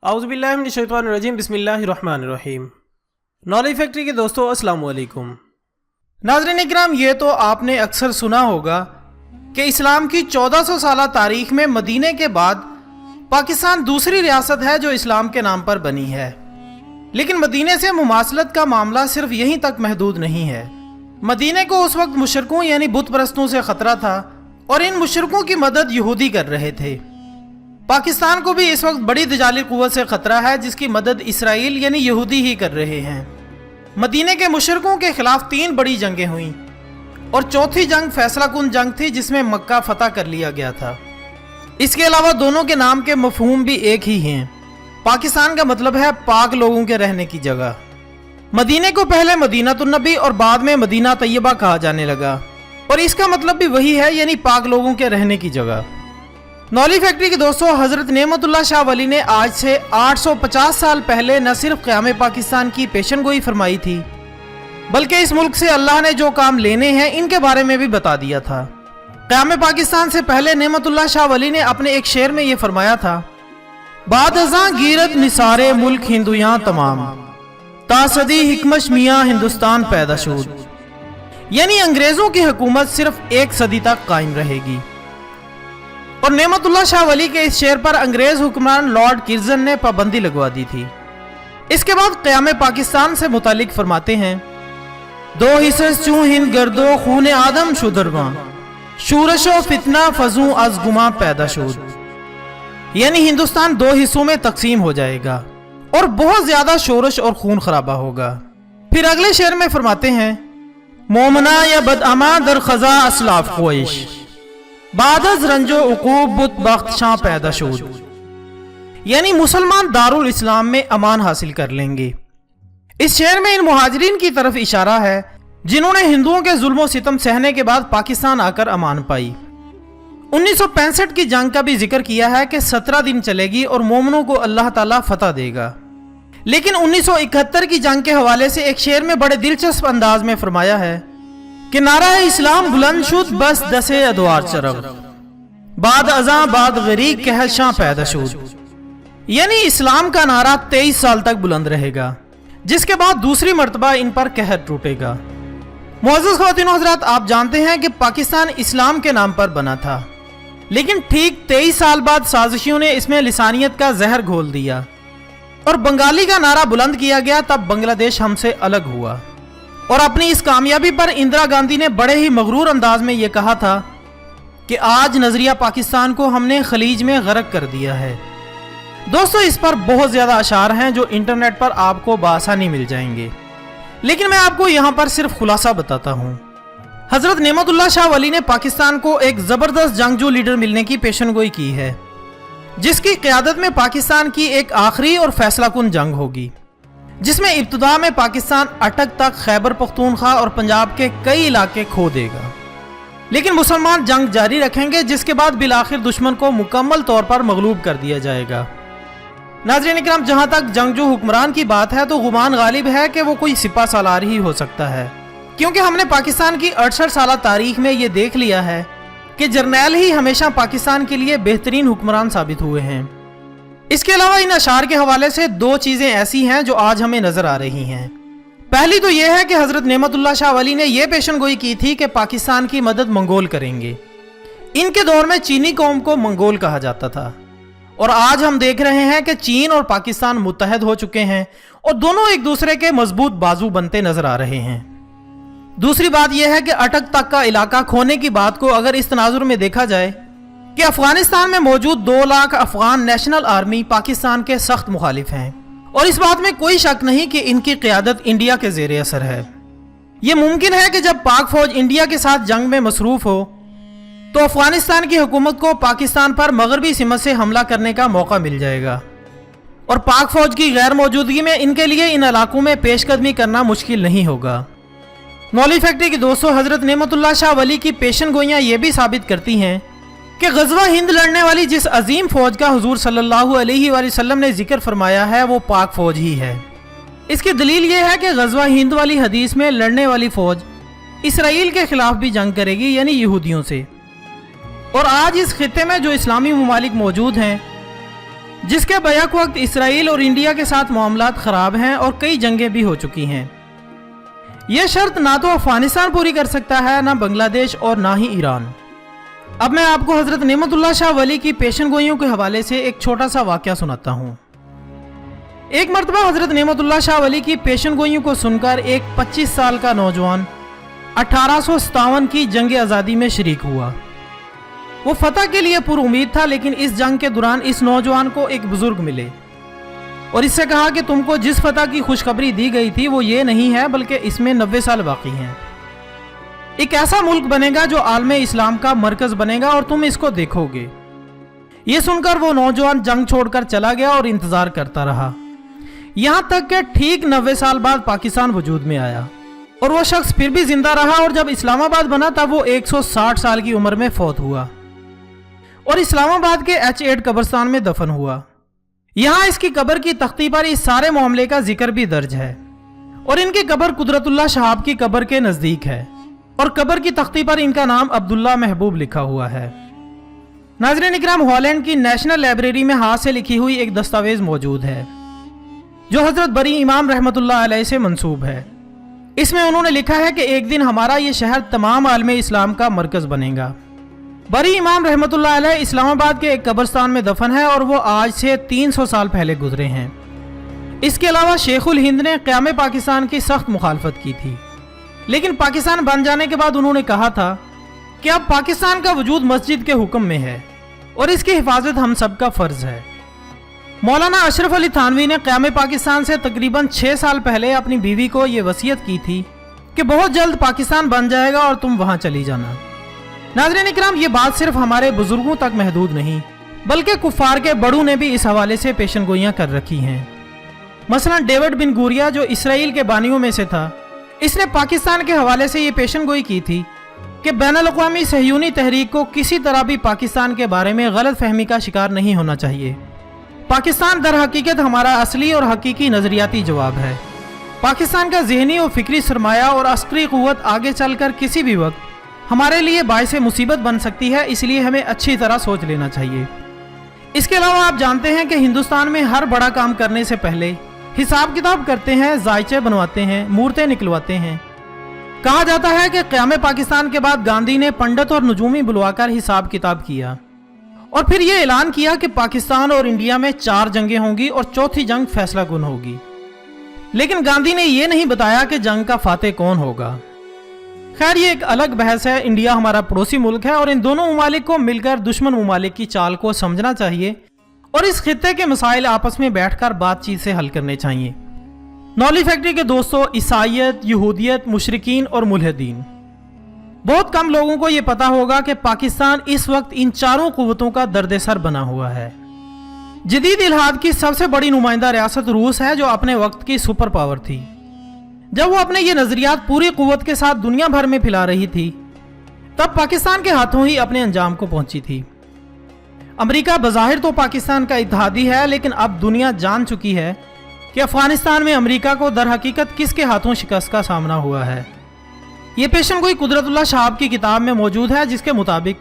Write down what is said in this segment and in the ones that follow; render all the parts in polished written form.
औज़ुबिल्लाहिमिनश्शैतानिर्रजीम बिस्मिल्लाहिर्रहमानिर्रहीम। Knowledge factory के दोस्तों अस्सलाम वालेकुम। नाज़रीन इकराम, ये तो आपने अक्सर सुना होगा कि इस्लाम की 1400 साल तारीख में मदीने के बाद पाकिस्तान दूसरी रियासत है जो इस्लाम के नाम पर बनी है। लेकिन मदीने से मुमासलत का मामला सिर्फ यहीं तक महदूद नहीं है। मदीने को उस वक्त मुशरकों यानी बुत परस्तों से ख़तरा था और इन मुशरकों की मदद यहूदी कर रहे थे। पाकिस्तान को भी इस वक्त बड़ी दजाली कुव्वत से ख़तरा है जिसकी मदद इसराइल यानी यहूदी ही कर रहे हैं। मदीने के मुशरकों के खिलाफ 3 बड़ी जंगें हुईं और चौथी जंग फैसला कुन जंग थी जिसमें मक्का फतह कर लिया गया था। इसके अलावा दोनों के नाम के मफहूम भी एक ही हैं। पाकिस्तान का मतलब है पाक लोगों के रहने की जगह। मदीने को पहले मदीनातुन्नबी और बाद में मदीना तैयबा कहा जाने लगा और इसका मतलब भी वही है, यानी पाक लोगों के रहने की जगह। नॉलेज फैक्ट्री के दोस्तों, हज़रत नेमतुल्लाह शाह वली ने आज से 850 साल पहले न सिर्फ क़याम पाकिस्तान की पेशनगोई फरमाई थी बल्कि इस मुल्क से अल्लाह ने जो काम लेने हैं इनके बारे में भी बता दिया था। क़याम पाकिस्तान से पहले नेमतुल्लाह शाह वली ने अपने एक शेर में ये फरमाया था, बाद अज़ां गिरत निसारे मुल्क हिंदुयां तमाम तासदी हिकमश मियाँ हिंदुस्तान पैदा शुद, यानी अंग्रेजों की हुकूमत सिर्फ 1 सदी तक कायम रहेगी। और नेमतुल्लाह शाह वली के इस शेर पर अंग्रेज हुक्मरान लॉर्ड किर्जन ने पाबंदी लगवा दी थी। इसके बाद क़याम पाकिस्तान से मुतालिक फरमाते हैं, 2 हिस्स चूं हिंद गर्दो खून आदम शुदरवा शूरशो फितना फजू अज गुमा पैदा शुद, यानी हिंदुस्तान 2 हिस्सों में तकसीम हो जाएगा और बहुत ज्यादा शोरश और खून खराबा होगा। फिर अगले शेर में फरमाते हैं, मोमना या बदअमा दर खजा असलाफ ख्वाहिश बादज रंजो उकूब बुत बख्त शाह पैदा शुद, यानी मुसलमान दारुल इस्लाम में अमान हासिल कर लेंगे। इस शेर में इन मुहाजिरीन की तरफ इशारा है जिन्होंने हिंदुओं के जुल्म सितम सहने के बाद पाकिस्तान आकर अमान पाई। 1965 की जंग का भी जिक्र किया है कि 17 दिन चलेगी और मोमनों को अल्लाह ताला फतह देगा। लेकिन 1971 की जंग के हवाले से एक शेर में बड़े दिलचस्प अंदाज में फरमाया है कि नारा इस्लाम बुलंद शुद बस दसे अदवार चरग बाद अज़ां बाद गरीक कहल शाह पैदा शुद, यानी इस्लाम का नारा 23 साल तक बुलंद रहेगा जिसके बाद दूसरी मर्तबा इन पर कहर टूटेगा। मुअज़्ज़ज़ ख़वातीन व हज़रात, आप जानते हैं कि पाकिस्तान इस्लाम के नाम पर बना था, लेकिन ठीक 23 साल बाद साजिशियों ने इसमें लिसानियत का जहर घोल दिया और बंगाली का नारा बुलंद किया गया। तब बांग्लादेश हमसे अलग हुआ और अपनी इस कामयाबी पर इंदिरा गांधी ने बड़े ही मगरूर अंदाज में यह कहा था कि आज नजरिया पाकिस्तान को हमने खलीज में गर्क कर दिया है। दोस्तों, इस पर बहुत ज्यादा अशार हैं जो इंटरनेट पर आपको बआसानी मिल जाएंगे, लेकिन मैं आपको यहां पर सिर्फ खुलासा बताता हूं। हजरत नेमतुल्लाह शाह वली ने पाकिस्तान को एक जबरदस्त जंगजू लीडर मिलने की पेशनगोई की है जिसकी क़यादत में पाकिस्तान की एक आखिरी और फैसला कुन जंग होगी जिसमें इब्तिदा में पाकिस्तान अटक तक खैबर पख्तूनख्वा और पंजाब के कई इलाके खो देगा, लेकिन मुसलमान जंग जारी रखेंगे जिसके बाद बिलाखिर दुश्मन को मुकम्मल तौर पर मगलूब कर दिया जाएगा। नाज़रीन इकराम, जहां तक जंगजू हुक्मरान की बात है तो गुमान गालिब है कि वो कोई सिपा सालार ही हो सकता है, क्योंकि हमने पाकिस्तान की 68 साल तारीख में ये देख लिया है कि जर्नैल ही हमेशा पाकिस्तान के लिए बेहतरीन हुक्मरान साबित हुए हैं। इसके अलावा इन अशार के हवाले से 2 चीजें ऐसी हैं जो आज हमें नजर आ रही हैं। पहली तो यह है कि हजरत नेमतुल्लाह शाह वली ने यह पेशनगोई की थी कि पाकिस्तान की मदद मंगोल करेंगे। इनके दौर में चीनी कौम को मंगोल कहा जाता था और आज हम देख रहे हैं कि चीन और पाकिस्तान मुत्तहद हो चुके हैं और दोनों एक दूसरे के मजबूत बाजू बनते नजर आ रहे हैं। दूसरी बात यह है कि अटक तक का इलाका खोने की बात को अगर इस तनाजुर में देखा जाए कि अफगानिस्तान में मौजूद 2 लाख अफगान नेशनल आर्मी पाकिस्तान के सख्त मुखालिफ हैं और इस बात में कोई शक नहीं कि इनकी क़यादत इंडिया के ज़ेरे असर है। यह मुमकिन है कि जब पाक फौज इंडिया के साथ जंग में मसरूफ हो तो अफगानिस्तान की हुकूमत को पाकिस्तान पर मगरबी सिमत से हमला करने का मौका मिल जाएगा और पाक फौज की गैर मौजूदगी में इनके लिए इन इलाकों में पेशकदमी करना मुश्किल नहीं होगा। नॉलेज फैक्ट्री के दोस्तों, हजरत नेमतुल्लाह शाह वली की पेशन गोइयाँ ये भी साबित करती हैं कि गज़वा हिंद लड़ने वाली जिस अजीम फौज का हुजूर सल्लल्लाहु अलैहि वसल्लम ने जिक्र फरमाया है वो पाक फौज ही है। इसकी दलील ये है कि गज़वा हिंद वाली हदीस में लड़ने वाली फौज इसराइल के खिलाफ भी जंग करेगी, यानी यहूदियों से। और आज इस खित्ते में जो इस्लामी ममालिक मौजूद हैं जिसके बैक वक्त इसराइल और इंडिया के साथ मामलात ख़राब हैं और कई जंगें भी हो चुकी हैं। यह शर्त ना तो अफगानिस्तान पूरी कर सकता है, ना बांग्लादेश और ना ही ईरान। अब मैं आपको हज़रत नेमतुल्लाह शाह वली की पेशन गोइयों के हवाले से एक छोटा सा वाक़या सुनाता हूँ। एक मरतबा हज़रत नेमतुल्लाह शाह वली की पेशन गोइयों को सुनकर एक 25 साल का नौजवान 1857 की जंग आज़ादी में शरीक हुआ। वो फतह के लिए पुरुमीद था, लेकिन इस जंग के दौरान इस नौजवान को एक बुजुर्ग मिले और इससे कहा कि तुमको जिस फतह की खुशखबरी दी गई थी वो ये नहीं है, बल्कि इसमें 90 साल बाकी हैं। एक ऐसा मुल्क बनेगा जो आलमे इस्लाम का मरकज बनेगा और तुम इसको देखोगे। ये सुनकर वो नौजवान जंग छोड़कर चला गया और इंतजार करता रहा, यहां तक कि ठीक 90 साल बाद पाकिस्तान वजूद में आया और वो शख्स फिर भी जिंदा रहा और जब इस्लामाबाद बना तब वो 160 साल की उम्र में फौत हुआ और इस्लामाबाद के H8 कब्रिस्तान में दफन हुआ। यहाँ इसकी कब्र की तख्ती पर इस सारे मामले का जिक्र भी दर्ज है और इनकी कब्र कुदरतुल्लाह शहाब की कब्र के नज़दीक है और कब्र की तख्ती पर इनका नाम अब्दुल्ला महबूब लिखा हुआ है। नाज़रीन इकराम, हॉलैंड की नेशनल लाइब्रेरी में हाथ से लिखी हुई एक दस्तावेज मौजूद है जो हज़रत बरी इमाम रहमतुल्लाह अलैह से मंसूब है। इसमें उन्होंने लिखा है कि एक दिन हमारा ये शहर तमाम आलमे इस्लाम का मरकज़ बनेगा। बरी इमाम रहमतुल्लाह अलैह इस्लामाबाद के एक कब्रिस्तान में दफन है और वो आज से 300 साल पहले गुजरे हैं। इसके अलावा शेखुल हिंद ने क़याम पाकिस्तान की सख्त मुखालफत की थी, लेकिन पाकिस्तान बन जाने के बाद उन्होंने कहा था कि अब पाकिस्तान का वजूद मस्जिद के हुक्म में है और इसकी हिफाजत हम सब का फ़र्ज है। मौलाना अशरफ अली थानवी ने क़याम पाकिस्तान से तकरीबन 6 साल पहले अपनी बीवी को ये वसीयत की थी कि बहुत जल्द पाकिस्तान बन जाएगा और तुम वहाँ चली जाना। नाज़रीन इकराम, ये बात सिर्फ हमारे बुजुर्गों तक महदूद नहीं बल्कि कुफार के बड़ों ने भी इस हवाले से पेशन गोइयाँ कर रखी हैं। मसलन डेविड बिन गुरिया जो इसराइल के बानियों में से था, इसने पाकिस्तान के हवाले से ये पेशन गोई की थी कि बैनुल-अक़वामी सहयूनी तहरीक को किसी तरह भी पाकिस्तान के बारे में गलत फहमी का शिकार नहीं होना चाहिए। पाकिस्तान दर हकीकत हमारा असली और हकीकी नज़रियाती जवाब है। पाकिस्तान का ज़हनी और फ़िक्री सरमाया और अस्करी क़ुव्वत आगे चलकर किसी भी वक्त हमारे लिए बाइस मुसीबत बन सकती है, इसलिए हमें अच्छी तरह सोच लेना चाहिए। इसके अलावा आप जानते हैं कि हिंदुस्तान में हर बड़ा काम करने से पहले हिसाब किताब करते हैं, जायचे बनवाते हैं, मूर्तें निकलवाते हैं। कहा जाता है कि क़याम पाकिस्तान के बाद गांधी ने पंडित और नजूमी बुलवाकर हिसाब किताब किया और फिर ये ऐलान किया कि पाकिस्तान और इंडिया में 4 जंगें होंगी और चौथी जंग फैसला कुन होगी। लेकिन गांधी ने यह नहीं बताया कि जंग का फातेह कौन होगा। खैर, ये एक अलग बहस है। इंडिया हमारा पड़ोसी मुल्क है और इन दोनों ममालिक को मिलकर दुश्मन ममालिक की चाल को समझना चाहिए और इस खित्ते के मसाइल आपस में बैठकर बातचीत से हल करने चाहिए। नॉलेज फैक्ट्री के दोस्तों, ईसाइयत, यहूदियत, मुशरिकीन और मुल्हिदीन, बहुत कम लोगों को ये पता होगा कि पाकिस्तान इस वक्त इन चारों कुव्वतों का दर्द-ए-सर बना हुआ है। जदीद इल्हाद की सबसे बड़ी नुमाइंदा रियासत रूस है जो अपने वक्त की सुपर पावर थी। जब वो अपने ये नजरियात पूरी कुव्वत के साथ दुनिया भर में फैला रही थी, तब पाकिस्तान के हाथों ही अपने अंजाम को पहुंची थी। अमेरिका बज़ाहिर तो पाकिस्तान का इत्तेहादी है, लेकिन अब दुनिया जान चुकी है कि अफगानिस्तान में अमेरिका को दर हकीकत किसके हाथों शिकस्त का सामना हुआ है। ये पेशन गोई कुदरतुल्लाह शहाब की किताब में मौजूद है, जिसके मुताबिक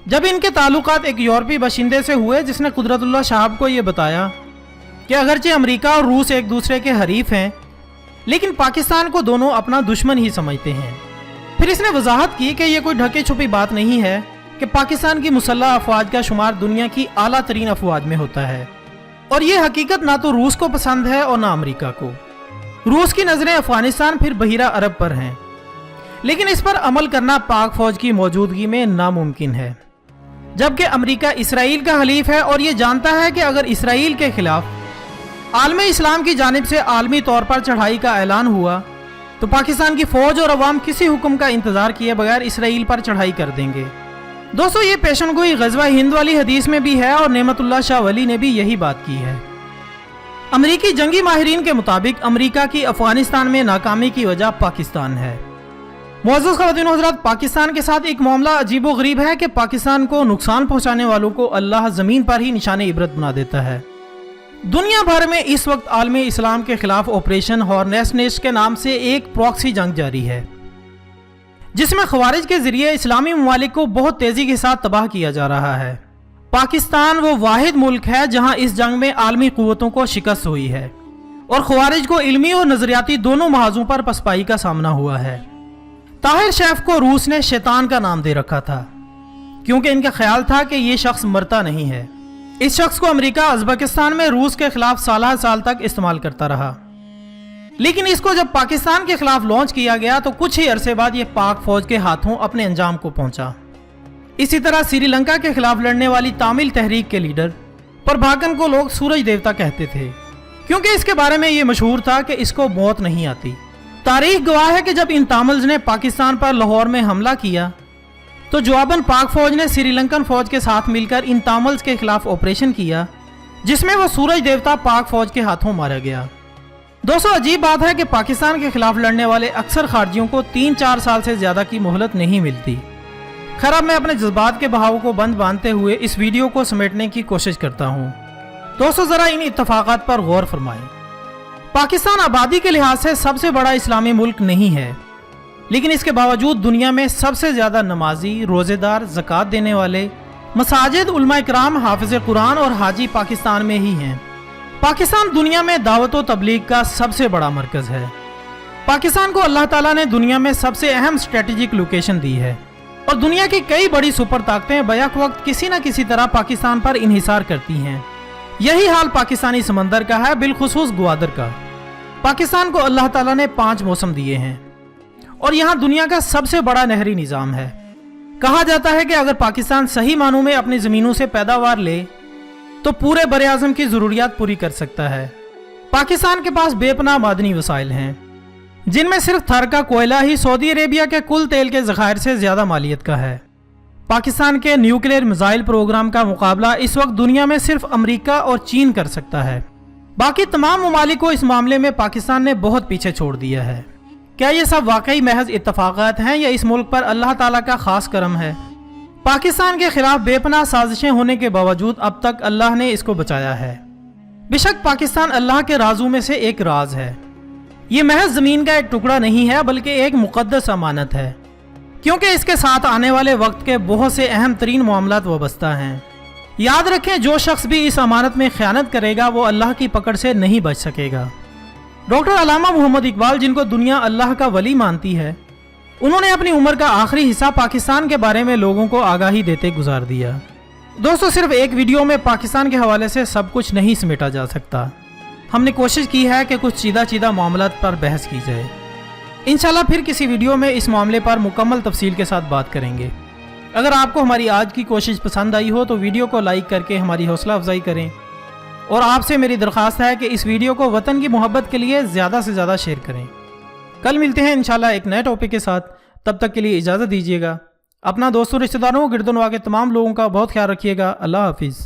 जब इनके ताल्लुकात एक यूरोपी बाशिंदे से हुए जिसने कुदरतुल्लाह शहाब को ये बताया कि अगरचे अमेरिका और रूस एक दूसरे के हरीफ हैं, लेकिन पाकिस्तान को दोनों अपना दुश्मन ही समझते हैं। फिर इसने वजाहत की कि यह कोई ढकी छुपी बात नहीं है कि पाकिस्तान की मुसल्लह अफवाज का शुमार दुनिया की आला तरीन अफवाज में होता है और ये हकीकत ना तो रूस को पसंद है और ना अमेरिका को। रूस की नज़रें अफगानिस्तान फिर बहिरा अरब पर हैं, लेकिन इस पर अमल करना पाक फौज की मौजूदगी में नामुमकिन है, जबकि अमेरिका इसराइल का हलीफ है और ये जानता है कि अगर इसराइल के खिलाफ आलम इस्लाम की जानिब से आलमी तौर पर चढ़ाई का ऐलान हुआ तो पाकिस्तान की फौज और अवाम किसी हुक्म का इंतजार किए बगैर इसराइल पर चढ़ाई कर देंगे। दोस्तों, ये पेशन गोई ग़ज़वा हिंद वाली हदीस में भी है और नेमतुल्लाह शाह वली ने भी यही बात की है। अमरीकी जंगी माहिरीन के मुताबिक अमरीका की अफगानिस्तान में नाकामी की वजह पाकिस्तान है। मुअज़्ज़ज़ ख़वातीन व हज़रात, पाकिस्तान के साथ एक मामला अजीबो गरीब है कि पाकिस्तान को नुकसान पहुँचाने वालों को अल्लाह ज़मीन पर ही निशाने इबरत बना देता है। दुनिया भर में इस वक्त आलमी इस्लाम के खिलाफ ऑपरेशन हॉर्नेट्स नेस्ट के नाम से एक प्रॉक्सी जंग जारी है, जिसमें खवारिज के जरिए इस्लामी ममालिक को बहुत तेज़ी के साथ तबाह किया जा रहा है। पाकिस्तान वो वाहिद मुल्क है जहां इस जंग में आलमी कुव्वतों को शिकस्त हुई है और ख्वारिज को इल्मी और नजरियाती दोनों महाजों पर पसपाई का सामना हुआ है। ताहिर शैफ को रूस ने शैतान का नाम दे रखा था क्योंकि इनका ख्याल था कि ये शख्स मरता नहीं है। इस शख्स को अमेरिका उज़्बेकिस्तान में रूस के खिलाफ साल तक इस्तेमाल करता रहा, लेकिन इसको जब पाकिस्तान के खिलाफ लॉन्च किया गया तो कुछ ही अरसे बाद ये पाक फौज के हाथों अपने अंजाम को पहुंचा। इसी तरह श्रीलंका के खिलाफ लड़ने वाली तामिल तहरीक के लीडर प्रभाकरन को लोग सूरज देवता कहते थे क्योंकि इसके बारे में ये मशहूर था कि इसको मौत नहीं आती। तारीख गवाह है कि जब इन तामिल्स ने पाकिस्तान पर लाहौर में हमला किया तो जवाबन पाक फौज ने श्रीलंकन फौज के साथ मिलकर इन तामिल्स के खिलाफ ऑपरेशन किया जिसमें वो सूरज देवता पाक फौज के हाथों मारा गया। दोस्तों, अजीब बात है कि पाकिस्तान के खिलाफ लड़ने वाले अक्सर खारजियों को 3-4 साल से ज्यादा की मोहलत नहीं मिलती। खैर, अब मैं अपने जज्बात के बहाव को बंद बांधते हुए इस वीडियो को समेटने की कोशिश करता हूँ। दोस्तों, जरा इन इत्तफाकात पर गौर फरमाएं। पाकिस्तान आबादी के लिहाज से सबसे बड़ा इस्लामी मुल्क नहीं है, लेकिन इसके बावजूद दुनिया में सबसे ज्यादा नमाजी, रोजेदार, ज़कात देने वाले, मसाजिद, उलमा इकराम, हाफिज कुरान और हाजी पाकिस्तान में ही हैं। पाकिस्तान दुनिया में दावत व तबलीग का सबसे बड़ा मरकज है। पाकिस्तान को अल्लाह ताला ने दुनिया में सबसे अहम स्ट्रेटेजिक लोकेशन दी है और दुनिया की कई बड़ी सुपर ताकतें बैक वक्त किसी न किसी तरह पाकिस्तान पर इन्हिसार करती हैं। यही हाल पाकिस्तानी समंदर का है, बिलखुसूस ग्वादर का। पाकिस्तान को अल्लाह ताला ने 5 मौसम दिए हैं और यहाँ दुनिया का सबसे बड़ा नहरी निज़ाम है। कहा जाता है कि अगर पाकिस्तान सही मानों में अपनी ज़मीनों से पैदावार ले तो पूरे बर आज़म की ज़रूरियात पूरी कर सकता है। पाकिस्तान के पास बेपनाह मादनी वसाइल हैं जिनमें सिर्फ थर का कोयला ही सऊदी अरेबिया के कुल तेल के ज़खायर से ज़्यादा मालियत का है। पाकिस्तान के न्यूक्लियर मिसाइल प्रोग्राम का मुकाबला इस वक्त दुनिया में सिर्फ अमेरिका और चीन कर सकता है। बाकी तमाम ममालिक को इस मामले में पाकिस्तान ने बहुत पीछे छोड़ दिया है। क्या ये सब वाकई महज इत्तफाकात हैं या इस मुल्क पर अल्लाह ताला का खास करम है? पाकिस्तान के खिलाफ बेपनाह साजिशें होने के बावजूद अब तक अल्लाह ने इसको बचाया है। बेशक पाकिस्तान अल्लाह के राजों में से एक राज है। ये महज ज़मीन का एक टुकड़ा नहीं है बल्कि एक मुक़द्दस अमानत है क्योंकि इसके साथ आने वाले वक्त के बहुत से अहम तरीन मामलात वाबस्ता हैं। याद रखें, जो शख्स भी इस अमानत में ख़यानत करेगा वो अल्लाह की पकड़ से नहीं बच सकेगा। डॉक्टर अल्लामा मोहम्मद इकबाल, जिनको दुनिया अल्लाह का वली मानती है, उन्होंने अपनी उम्र का आखिरी हिस्सा पाकिस्तान के बारे में लोगों को आगाही देते गुजार दिया। दोस्तों, सिर्फ एक वीडियो में पाकिस्तान के हवाले से सब कुछ नहीं समेटा जा सकता। हमने कोशिश की है कि कुछ सीधा मामलात पर बहस की जाए। इंशाल्लाह फिर किसी वीडियो में इस मामले पर मुकम्मल तफसील के साथ बात करेंगे। अगर आपको हमारी आज की कोशिश पसंद आई हो तो वीडियो को लाइक करके हमारी हौसला अफजाई करें और आपसे मेरी दरख्वास्त है कि इस वीडियो को वतन की मोहब्बत के लिए ज़्यादा से ज़्यादा शेयर करें। कल मिलते हैं इंशाल्लाह एक नए टॉपिक के साथ। तब तक के लिए इजाज़त दीजिएगा। अपना दोस्तों, रिश्तेदारों, गिरदनवा के तमाम लोगों का बहुत ख्याल रखिएगा। अल्लाह हाफिज़।